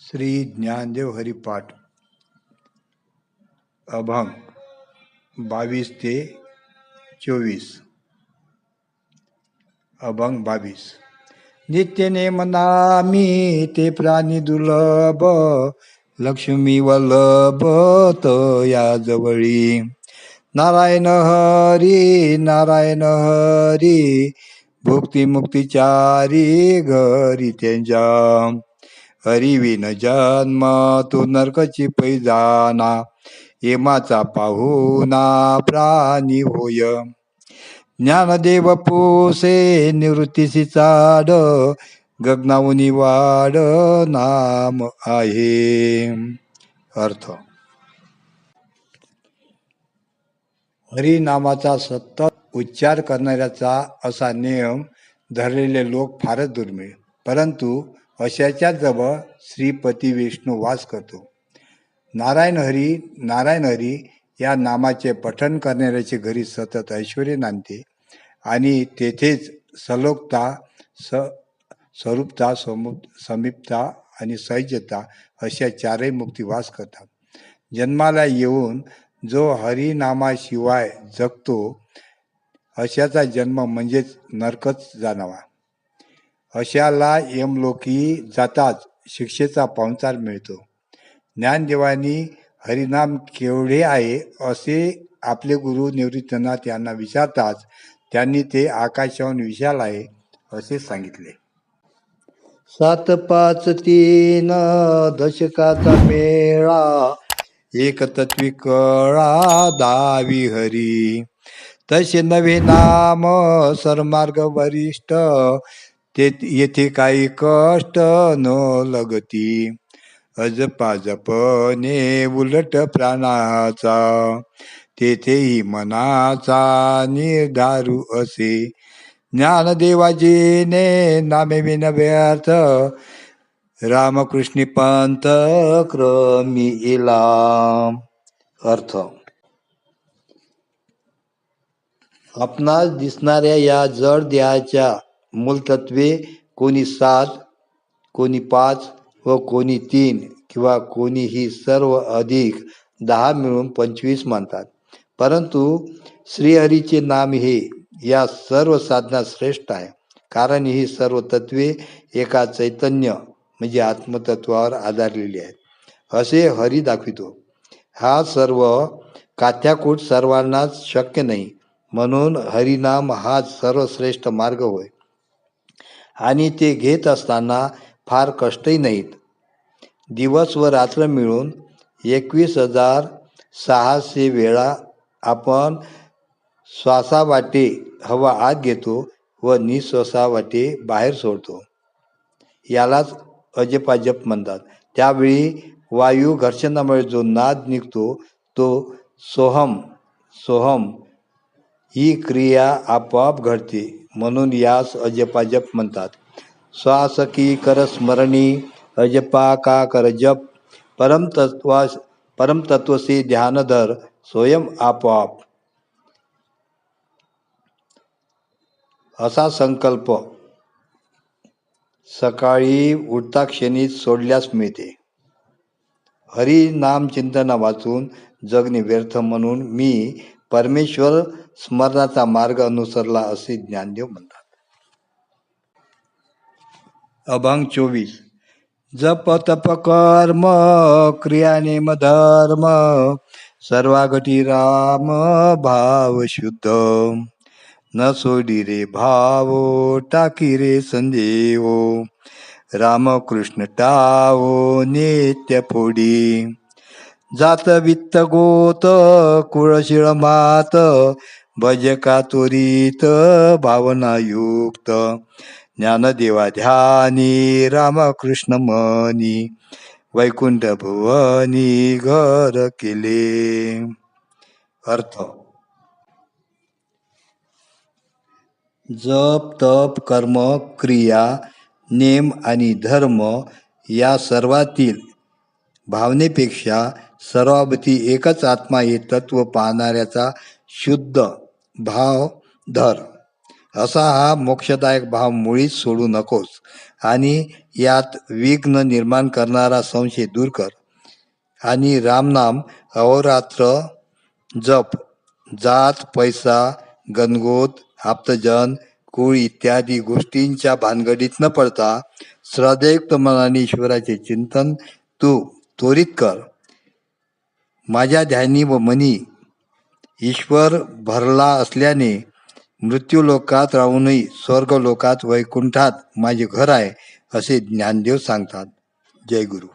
श्री ज्ञानदेव हरिपाठ अभंग 22 ते 24. अभंग 22. नित्य नेम नामी ते प्राणी दुर्लभ, लक्ष्मी वल्लभ या जवळी. नारायण हरी नारायण हरी, भुक्ती मुक्तिचारी घरी त्यांच्या. हरिविन जन्म तो नरकची पैजाना, येमाचा पाहुणा प्राणी होय. ज्ञानदेव पोसे निवृत्तीसी चाड, गगनावनी वाड नाम आहे. अर्थ: हरिनामाचा सतत उच्चार करणाऱ्याचा असा नियम धरलेले लोक फारच दुर्मिळ, परंतु अशाच्या जवळ श्रीपती विष्णू वास करतो. नारायण हरी या नामाचे पठण करणाऱ्याचे घरी सतत ऐश्वर नांदते आणि तेथेच सलोकता, स्वरूपता, समीपता आणि सैजता अशा चारही मुक्ती वास करतात. जन्माला येऊन जो हरिनामाशिवाय जगतो अशाचा जन्म म्हणजेच नरकच जाणावा. अशाला यमलोकी जाताच शिक्षेचा पाहुणचार मिळतो. ज्ञानदेवानी हरिनाम केवढे आहे असे आपले गुरु निवृत्तीनाथ यांना विचारताच त्यांनी ते आकाशाहून विशाल आहे असे सांगितले. 7, 5, 3 दशकाचा मेळा, एक तत्वी कळा दावी हरी. तसे नवे नाम सरमार्ग वरिष्ठ, ते येथे काही कष्ट न लगती. अजपा जपणे उलट प्राणाचा, तेथेही मनाचा निर्धारू असे. ज्ञानदेवाजीने नामे विन व्यर्थ, रामकृष्णी पंथ क्रमी इला. अर्थ: आपणास दिसणाऱ्या या जड देहाच्या मूलतत्वे कोणी 7, कोणी 5 व कोणी 3 किंवा कोणी ही सर्व अधिक 10 मिळून 25 मानतात. परंतु श्रीहरीचे नाम हे या सर्व साधनात श्रेष्ठ आहे, कारण ही सर्व तत्वे एका चैतन्य म्हणजे आत्मतत्वावर आधारलेली आहेत असे हरी दाखवितो. हा सर्व काथ्याकूट सर्वांनाच शक्य नाही, म्हणून हरिनाम हाच सर्वश्रेष्ठ मार्ग होय आणि ते घेत असताना फार कष्टही नाहीत. दिवस व रात्र मिळून 21,600 वेळा आपण श्वासावाटे हवा आत घेतो व निश्वासावाटे बाहेर सोडतो. यालाच अजपाजप म्हणतात. त्यावेळी वायू घर्षणामुळे जो नाद निघतो तो सोहम ही क्रिया आपोआप घडते, म्हणून यास अजपाजप म्हणतात. श्वास की कर स्मरणी, अजपा का कर जप, परमतत्व से ध्यान धर, स्वयं आपोआप. असा संकल्प सकाळी उठता क्षणी सोडल्यास मिळते. हरी नाम चिंतना वाचून जगणे व्यर्थ, म्हणून मी परमेश्वर स्मरणाचा मार्ग अनुसरला असे ज्ञानदेव म्हणतात. अभंग 24. जप तप कर्म क्रिया नेम धर्म, सर्वागटी राम भाव शुद्ध. न सोडी रे भावो टाकी रे संदेवो, रामकृष्ण टावो नित्य फोडी. जात वित्त गोत कुळशिळ मात, भजका त्वरित भावनायुक्त. ज्ञानदेवा ध्यानी रामकृष्ण मनी, वैकुंठ भुवनी घर केले. अर्थ: जप तप कर्म क्रिया नेम आणि धर्म या सर्वातील भावनेपेक्षा सर्वाभती एकच आत्मा हे तत्व पाहणाऱ्याचा शुद्ध भाव धर. असा हा मोक्षदायक भाव मुळीच सोडू नकोस आणि यात विघ्न निर्माण करणारा संशय दूर कर. आणि रामनाम अहोरात्र जप. जात पैसा गणगोत आप्तजन कुळ इत्यादी गोष्टींच्या भानगडीत न पडता श्रद्धेयुक्त मनाने ईश्वराचे चिंतन तू त्वरित कर. माझ्या ध्यानी व मनी ईश्वर भरला असल्याने मृत्यूलोकात राहूनही स्वर्गलोकात वैकुंठात माझे घर आहे असे ज्ञानदेव सांगतात. जय गुरु.